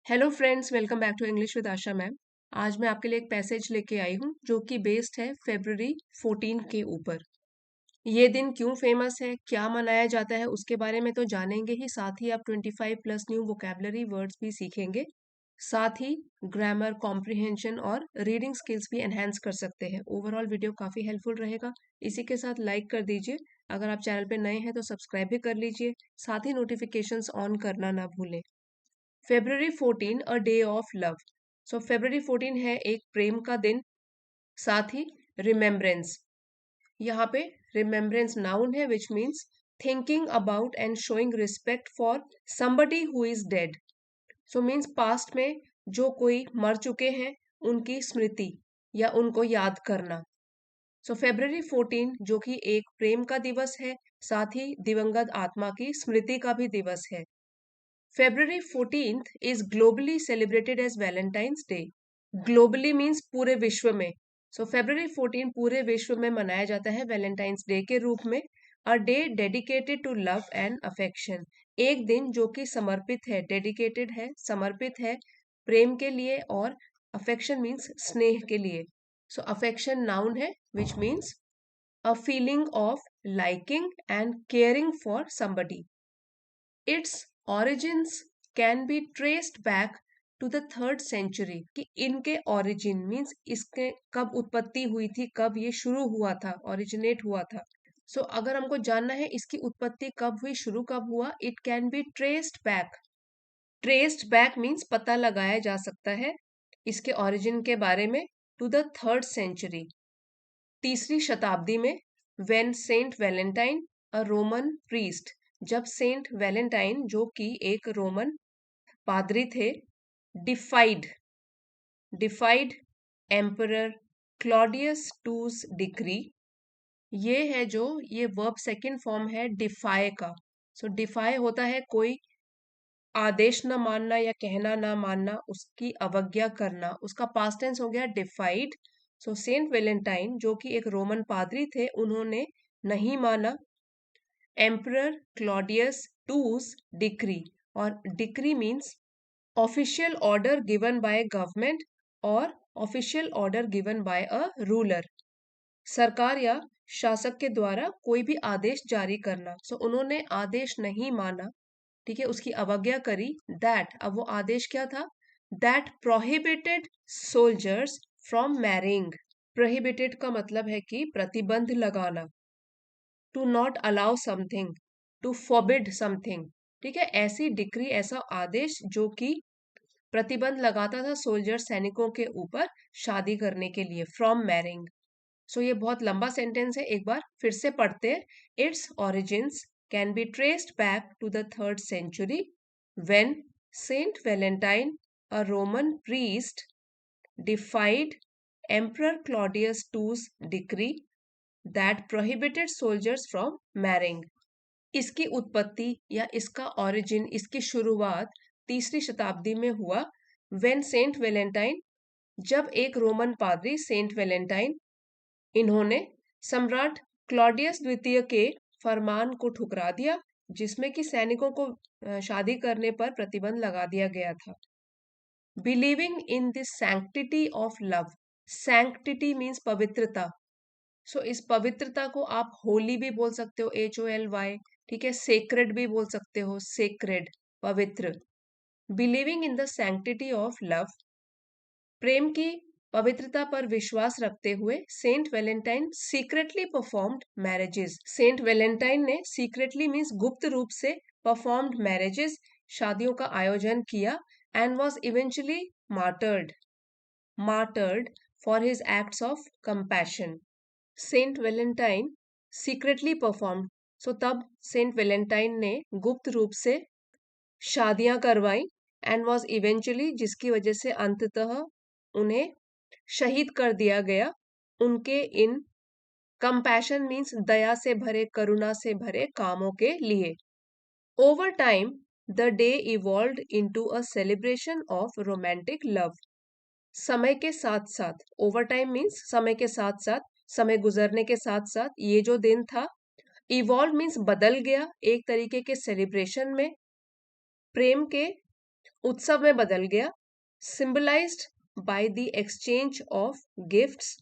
Hello friends, welcome back to English with Asha ma'am. आज मैं आपके लिए एक पैसेज लेके आई हूँ जो कि बेस्ड है फेब्रुअरी 14 के ऊपर। ये दिन क्यों फेमस है, क्या मनाया जाता है, उसके बारे में तो जानेंगे ही, साथ ही आप 25 प्लस न्यू वोकेबलरी वर्ड्स भी सीखेंगे। साथ ही ग्रामर, कॉम्प्रिहेंशन और रीडिंग स्किल्स भी एनहेंस कर सकते हैं। ओवरऑल वीडियो काफी हेल्पफुल रहेगा। इसी के साथ लाइक कर दीजिए। अगर आप चैनल पे नए हैं तो सब्सक्राइब भी कर लीजिए। साथ ही नोटिफिकेशंस ऑन करना ना भूलें। February 14 a day of love. So February 14 है एक प्रेम का दिन। साथ ही रिमेम्बरेंस, यहाँ पे रिमेम्बरेंस नाउन है which means thinking about and showing respect for somebody who is dead. So means past में जो कोई मर चुके हैं उनकी स्मृति या उनको याद करना। सो फेब्रुअरी 14 जो कि एक प्रेम का दिवस है, साथ ही दिवंगत आत्मा की स्मृति का भी दिवस है। February 14th is globally celebrated as Valentine's Day. Globally means पूरे विश्व में। So February 14 पूरे विश्व में मनाया जाता है वैलेंटाइंस डे के रूप में। A day dedicated to love and affection. एक दिन जो कि समर्पित है, डेडिकेटेड है, समर्पित है प्रेम के लिए, और affection means स्नेह के लिए। So affection noun है which means a feeling of liking and caring for somebody. Its origins can be traced back to the 3rd century। कि इनके origin means इसके कब उत्पत्ति हुई थी, कब ये शुरू हुआ था, originate हुआ था। सो अगर हमको जानना है इसकी उत्पत्ति कब हुई, शुरू कब हुआ, it can be traced back. Traced back means पता लगाया जा सकता है इसके origin के बारे में टू द 3rd century, 3री शताब्दी में। When Saint Valentine a Roman priest, जब सेंट वैलेंटाइन जो कि एक रोमन पादरी थे, defied defied emperor Claudius two's decree. ये है जो ये वर्ब सेकंड फॉर्म है डिफाई का। सो डिफाई होता है कोई आदेश न मानना या कहना ना मानना, उसकी अवज्ञा करना, उसका पास्ट टेंस हो गया डिफाइड। सो सेंट वेलेंटाइन जो कि एक रोमन पादरी थे, उन्होंने नहीं माना एम्परर क्लॉडियस टूस डिक्री। और decree means official order given by government और official order given by a ruler. सरकार या शासक के द्वारा कोई भी आदेश जारी करना। सो उन्होंने आदेश नहीं माना, ठीक है, उसकी अवज्ञा करी। दैट, अब वो आदेश क्या था, that prohibited soldiers from marrying. Prohibited का मतलब है कि प्रतिबंध लगाना। To not allow something, to forbid something, ठीक है, ऐसी डिक्री, ऐसा आदेश जो कि प्रतिबंध लगाता था सोल्जर, सैनिकों के ऊपर शादी करने के लिए, फ्रॉम मैरिंग। सो ये बहुत लंबा सेंटेंस है, एक बार फिर से पढ़ते हैं। Its origins can be traced back to the 3rd century when Saint Valentine, a Roman priest, defied Emperor Claudius II's decree that prohibited soldiers from marrying। इसकी उत्पत्ति या इसका ओरिजिन, इसकी शुरुआत 3री शताब्दी में हुआ। व्हेन सेंट वेलेंटाइन, जब एक रोमन पादरी सेंट वेलेंटाइन, इन्होंने सम्राट क्लॉडियस द्वितीय के फरमान को ठुकरा दिया, जिसमें कि सैनिकों को शादी करने पर प्रतिबंध लगा दिया गया था। Believing in the sanctity of love. Sanctity means पवित्रता। सो इस पवित्रता को आप होली भी बोल सकते हो, HOLY, ठीक है, सेक्रेड भी बोल सकते हो, सेक्रेड, पवित्र। Believing in the sanctity of love, प्रेम की पवित्रता पर विश्वास रखते हुए saint Valentine secretly performed marriages. Saint Valentine ने सीक्रेटली मीन्स गुप्त रूप से परफॉर्म्ड मैरिजेस, शादियों का आयोजन किया, and was eventually martyred martyred for his acts of compassion. Saint Valentine secretly performed, so तब सेंट वेलेंटाइन ने गुप्त रूप से शादियां करवाई, एंड वाज इवेंचुअली, जिसकी वजह से अंततः उन्हें शहीद कर दिया गया उनके इन कंपैशन मीन्स दया से भरे, करुणा से भरे कामों के लिए। Over time the day evolved into a celebration of romantic love. समय के साथ साथ, ओवर टाइम मीन्स समय के साथ साथ, समय गुजरने के साथ साथ ये जो दिन था, इवॉल्व मीन्स बदल गया एक तरीके के सेलिब्रेशन में, प्रेम के उत्सव में बदल गया। Symbolised by the exchange of gifts,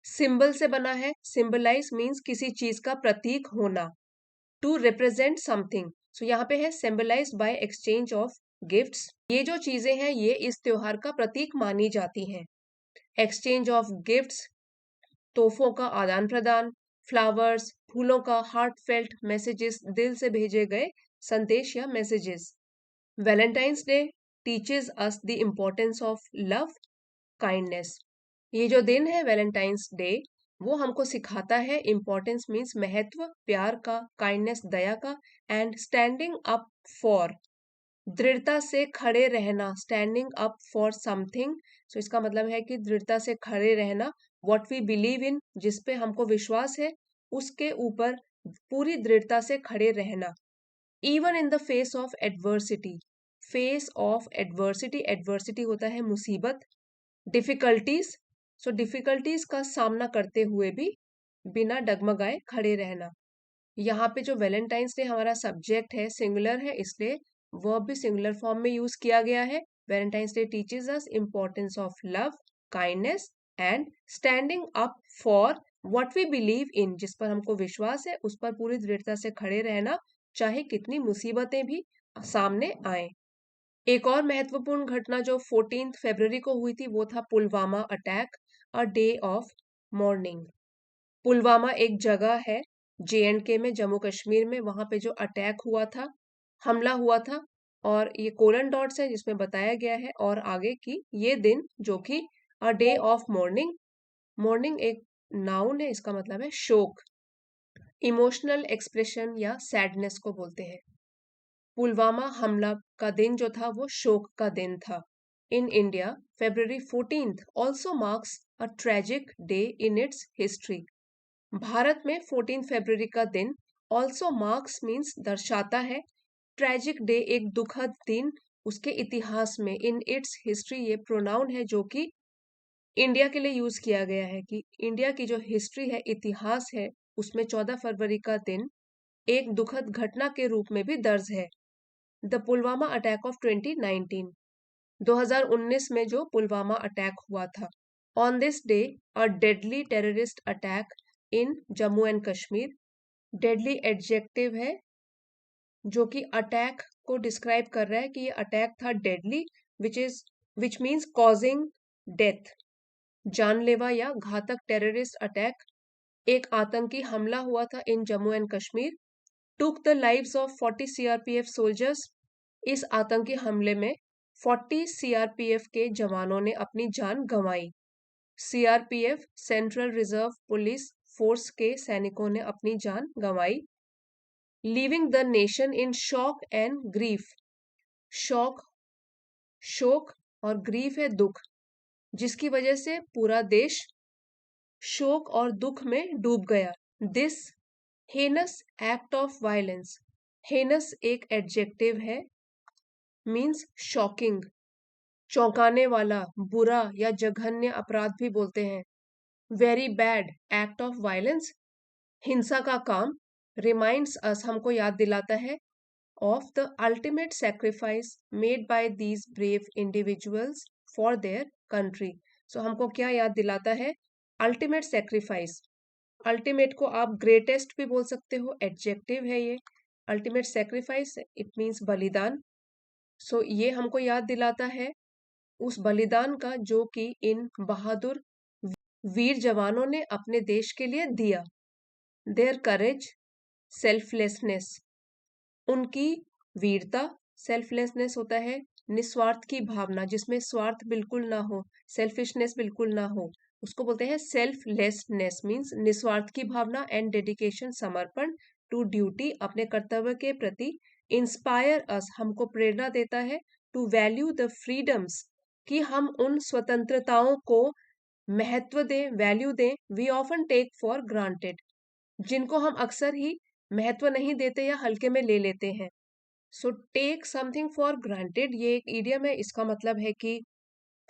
symbol से बना है, सिंबलाइज मीन्स किसी चीज का प्रतीक होना, टू रिप्रेजेंट समथिंग, सो यहाँ पे है symbolise by exchange of gifts. ये जो चीजें हैं ये इस त्योहार का प्रतीक मानी जाती हैं। एक्सचेंज ऑफ गिफ्ट्स, तोहफों का आदान प्रदान, फ्लावर्स, फूलों का हार्टफेल्ट मैसेजेस, दिल से भेजे गए संदेश या messages. Valentine's Day teaches us the importance of love, kindness. ये जो दिन है वैलेंटाइंस डे, वो हमको सिखाता है, इम्पोर्टेंस मीन्स महत्व, प्यार का, काइंडनेस दया का, एंड स्टैंडिंग अप फॉर, दृढ़ता से खड़े रहना, स्टैंडिंग अप फॉर समथिंग। सो इसका मतलब है कि दृढ़ता से खड़े रहना, व्हाट वी बिलीव इन, जिस पे हमको विश्वास है उसके ऊपर पूरी दृढ़ता से खड़े रहना। Even in the face of adversity, face of adversity, adversity होता है मुसीबत, डिफिकल्टीज, सो डिफिकल्टीज का सामना करते हुए भी बिना डगमगाए खड़े रहना। यहाँ पे जो वैलेंटाइंस डे हमारा सब्जेक्ट है सिंगुलर है, इसलिए वर्ब भी सिंगुलर फॉर्म में यूज किया गया है। Valentine's Day teaches us importance of love, kindness and standing up for what we believe in, जिस पर हमको विश्वास है उस पर पूरी दृढ़ता से खड़े रहना, चाहे कितनी मुसीबतें भी सामने आए। एक और महत्वपूर्ण घटना जो 14 फरवरी को हुई थी वो था Pulwama attack, a day of morning. Pulwama एक जगह है JNK में, जम्मू कश्मीर में, वहां पे जो अटैक हुआ था, हमला हुआ था, और ये कोलन डॉट्स है जिसमें बताया गया है और आगे की ये दिन जो कि a day of morning, morning एक नाउन है, इसका मतलब है शोक, इमोशनल एक्सप्रेशन या सैडनेस को बोलते हैं। पुलवामा हमला का दिन जो था वो शोक का दिन था। In India February 14th also marks a tragic day in its history. Bharat में 14 फरवरी का दिन ऑल्सो मार्क्स मीन्स दर्शाता है, ट्रेजिक डे एक दुखद दिन उसके इतिहास में, इन इट्स हिस्ट्री ये प्रोनाउन है जो कि इंडिया के लिए यूज किया गया है, कि इंडिया की जो हिस्ट्री है, इतिहास है, उसमें 14 फरवरी का दिन एक दुखद घटना के रूप में भी दर्ज है। द पुलवामा अटैक ऑफ 2019, 2019 में जो पुलवामा अटैक हुआ था। On this day a deadly terrorist attack in Jammu and Kashmir, deadly adjective है जो कि अटैक को डिस्क्राइब कर रहा है कि ये अटैक था deadly, which means causing death, जानलेवा या घातक टेररिस्ट अटैक, एक आतंकी हमला हुआ था in Jammu and Kashmir, took the lives of 40 CRPF soldiers, इस आतंकी हमले में 40 CRPF के जवानों ने अपनी जान गंवाई। CRPF central reserve police force के सैनिकों ने अपनी जान गंवाई। Leaving the nation in shock and grief, shock, शोक, और ग्रीफ है दुख, जिसकी वजह से पूरा देश शोक और दुख में डूब गया। This heinous act of violence, heinous एक एडजेक्टिव है, मीन्स शॉकिंग, चौंकाने वाला, बुरा या जघन्य अपराध भी बोलते हैं। Very bad act of violence, हिंसा का काम, रिमाइंड्स अस हमको याद दिलाता है, of the ultimate sacrifice made by these brave individuals for their country. सो हमको क्या याद दिलाता है? अल्टीमेट सेक्रीफाइस, अल्टीमेट को आप ग्रेटेस्ट भी बोल सकते हो, एडजेक्टिव है ये। अल्टीमेट सेक्रीफाइस इट मीन्स बलिदान। सो ये हमको याद दिलाता है उस बलिदान का जो कि इन बहादुर वीर जवानों ने अपने देश के लिए दिया। देयर करेज, सेल्फलेसनेस, उनकी वीरता, सेल्फलेसनेस होता है निस्वार्थ की भावना, जिसमें स्वार्थ बिल्कुल ना हो, सेल्फिशनेस बिल्कुल ना हो, उसको बोलते हैं सेल्फलेसनेस, मीन्स निस्वार्थ की भावना, एंड डेडिकेशन, समर्पण, टू ड्यूटी, अपने कर्तव्य के प्रति, इंस्पायर अस, हमको प्रेरणा देता है, टू वैल्यू द फ्रीडम्स, कि हम उन स्वतंत्रताओं को महत्व दें, वैल्यू दें, we often take for granted, जिनको हम अक्सर ही महत्व नहीं देते या हल्के में ले लेते हैं। So take something for granted ये एक इडियम है, इसका मतलब है कि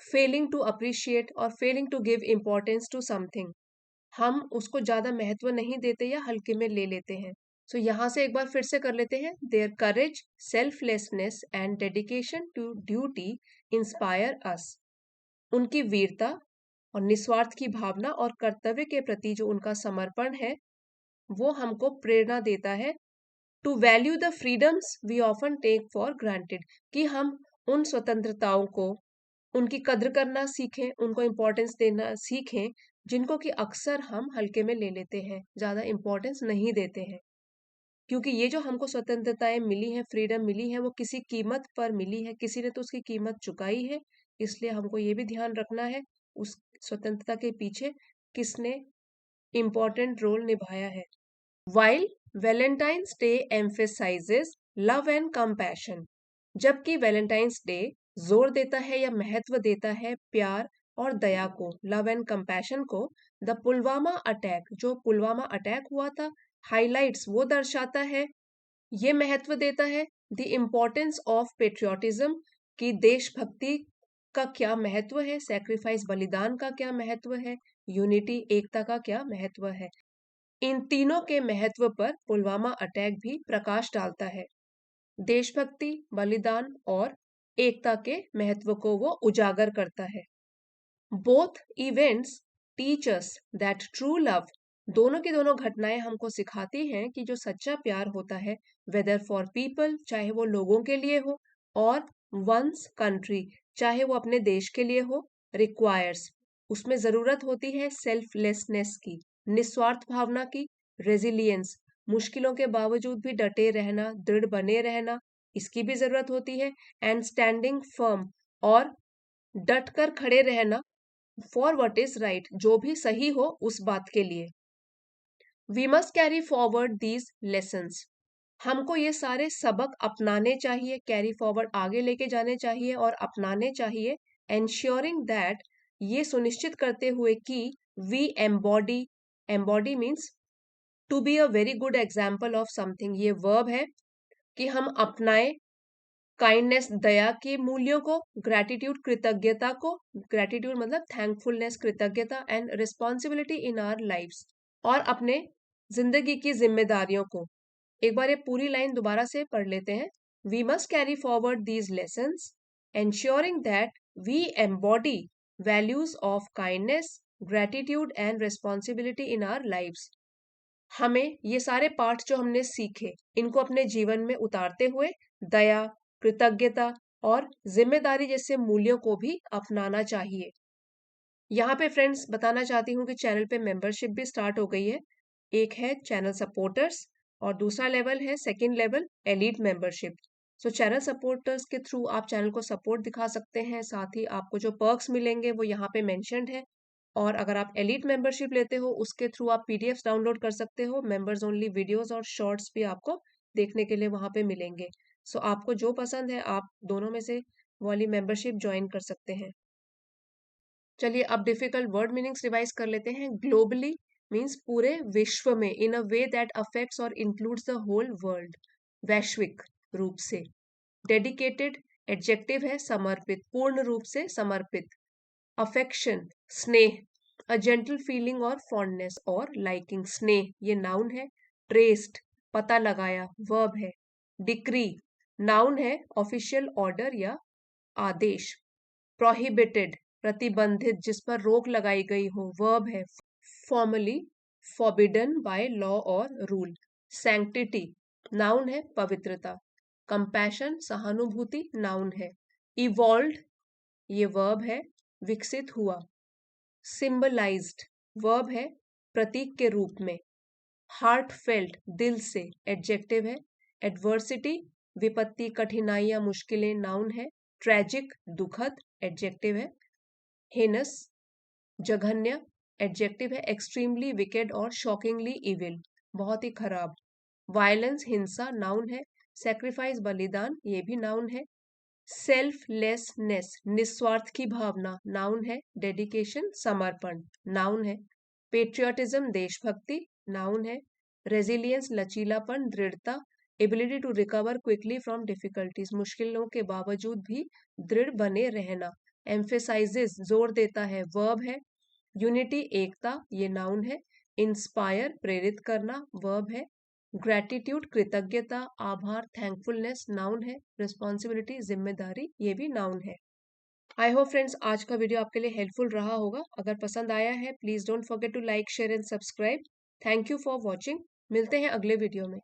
फेलिंग टू अप्रिशिएट और failing to give importance to something, हम उसको ज्यादा महत्व नहीं देते या हल्के में ले लेते हैं। सो यहाँ से एक बार फिर से कर लेते हैं। Their courage, selflessness and dedication to duty inspire us. उनकी वीरता और निस्वार्थ की भावना और कर्तव्य के प्रति जो उनका समर्पण है वो हमको प्रेरणा देता है। To value the freedoms we often take for granted, कि हम उन स्वतंत्रताओं को, उनकी कद्र करना सीखें, उनको इम्पोर्टेंस देना सीखें, जिनको कि अक्सर हम हल्के में ले लेते हैं, ज्यादा इम्पोर्टेंस नहीं देते हैं। क्योंकि ये जो हमको स्वतंत्रताएं मिली हैं, फ्रीडम मिली है, वो किसी कीमत पर मिली है, किसी ने तो उसकी कीमत चुकाई है। इसलिए हमको ये भी ध्यान रखना है उस स्वतंत्रता के पीछे किसने इम्पोर्टेंट रोल निभाया है। While Valentine's Day emphasizes love and compassion, जबकि वैलेंटाइंस डे जोर देता है या महत्व देता है प्यार और दया को, लव एंड कंपैशन को, द पुलवामा अटैक, जो पुलवामा अटैक हुआ था, हाइलाइट्स, वो दर्शाता है, ये महत्व देता है द इम्पोर्टेंस ऑफ पेट्रियोटिज्म, कि देशभक्ति का क्या महत्व है, सेक्रीफाइस, बलिदान का क्या महत्व है, यूनिटी, एकता का क्या महत्व है। इन तीनों के महत्व पर पुलवामा अटैक भी प्रकाश डालता है। देशभक्ति, बलिदान और एकता के महत्व को वो उजागर करता है। Both events teach us that true love, दोनों की दोनों घटनाएं हमको सिखाती हैं कि जो सच्चा प्यार होता है, वेदर फॉर पीपल, चाहे वो लोगों के लिए हो, और वंस कंट्री, चाहे वो अपने देश के लिए हो, रिक्वायर्स, उसमें जरूरत होती है सेल्फलेसनेस की, निस्वार्थ भावना की, रेजिलियंस, मुश्किलों के बावजूद भी डटे रहना, दृढ़ बने रहना, इसकी भी जरूरत होती है, एंड स्टैंडिंग फर्म, और डट कर खड़े रहना, फॉर वट इज राइट, जो भी सही हो उस बात के लिए। We must carry forward these lessons, हमको ये सारे सबक अपनाने चाहिए, कैरी फॉरवर्ड, आगे लेके जाने चाहिए और अपनाने चाहिए, एंश्योरिंग दैट, ये सुनिश्चित करते हुए कि we embody, embody means to be a very good example of something, ये वर्ब है, कि हम अपनाए काइंडनेस, दया के मूल्यों को, ग्रैटिट्यूड, कृतज्ञता को, ग्रैटिट्यूड मतलब थैंकफुलनेस, कृतज्ञता, and responsibility in our lives, और अपने जिंदगी की जिम्मेदारियों को। एक बार ये पूरी लाइन दोबारा से पढ़ लेते हैं। We must carry forward these lessons, ensuring that we embody values of kindness, gratitude and responsibility in our lives. हमें ये सारे पाठ जो हमने सीखे, इनको अपने जीवन में उतारते हुए दया, कृतज्ञता और जिम्मेदारी जैसे मूल्यों को भी अपनाना चाहिए। यहाँ पे फ्रेंड्स बताना चाहती हूँ कि चैनल पे मेंबरशिप भी स्टार्ट हो गई है। एक है चैनल सपोर्टर्स और दूसरा लेवल है, सेकंड लेवल, एलीट मेंबरशिप। सो चैनल सपोर्टर्स के थ्रू आप चैनल को सपोर्ट दिखा सकते हैं, साथ ही आपको जो पर्क्स मिलेंगे वो यहाँ पे मेंशन्ड है। और अगर आप एलीट मेंबरशिप लेते हो उसके थ्रू आप पीडीएफ्स डाउनलोड कर सकते हो, मेंबर्स ओनली वीडियोस और शॉर्ट्स भी आपको देखने के लिए वहाँ पे मिलेंगे। सो आपको जो पसंद है आप दोनों में से वाली मेंबरशिप ज्वाइन कर सकते हैं। चलिए अब डिफिकल्ट वर्ड मीनिंग्स रिवाइज कर लेते हैं। ग्लोबली मीन्स पूरे विश्व में, इन अ वे दैट अफेक्ट्स और इंक्लूड्स द होल वर्ल्ड, वैश्विक रूप से। डेडिकेटेड एडजेक्टिव है, समर्पित, पूर्ण रूप से समर्पित। अफेक्शन, स्नेह, अ जेंटल फीलिंग और फॉन्डनेस और लाइकिंग, स्नेह ये नाउन है। ट्रेस्ड, पता लगाया, वर्ब है। डिक्री, नाउन है, ऑफिशियल ऑर्डर या आदेश। प्रोहिबिटेड, प्रतिबंधित, जिस पर रोक लगाई गई हो, वर्ब है। फॉर्मली, फॉरबिडन बाय लॉ और रूल। सैंक्टिटी, नाउन है, पवित्रता। कंपैशन, सहानुभूति, नाउन है। इवॉल्व्ड, ये वर्ब है, विकसित हुआ। सिंबलाइज्ड, वर्ब है, प्रतीक के रूप में। हार्टफेल्ट, दिल से, एडजेक्टिव है। एडवर्सिटी, विपत्ति, कठिनाइयां, मुश्किलें, नाउन है। ट्रेजिक, दुखद, एडजेक्टिव है। हेनस, जघन्य, एडजेक्टिव है। एक्सट्रीमली विकेड और शॉकिंगली इविल, बहुत ही खराब। वायलेंस, हिंसा, नाउन है। सेक्रीफाइस, बलिदान, ये भी नाउन है। सेल्फलेसनेस, निस्वार्थ की भावना, नाउन है। डेडिकेशन, समर्पण, नाउन है। पेट्रियोटिज्म, देशभक्ति, नाउन है। रेजिलियंस, लचीलापन, दृढ़ता। Ability to recover quickly from difficulties, मुश्किलों के बावजूद भी दृढ़ बने रहना। एम्फेसाइजेस, जोर देता है, वर्ब है। यूनिटी, एकता, ये नाउन है। इंस्पायर, प्रेरित करना, वर्ब है। ग्रैटिट्यूड कृतज्ञता, आभार थैंकफुलनेस नाउन है, रिस्पॉन्सिबिलिटी जिम्मेदारी ये भी नाउन है। आई होप फ्रेंड्स आज का वीडियो आपके लिए हेल्पफुल रहा होगा। अगर पसंद आया है please don't forget to like share and subscribe. Thank you for watching. मिलते हैं अगले वीडियो में।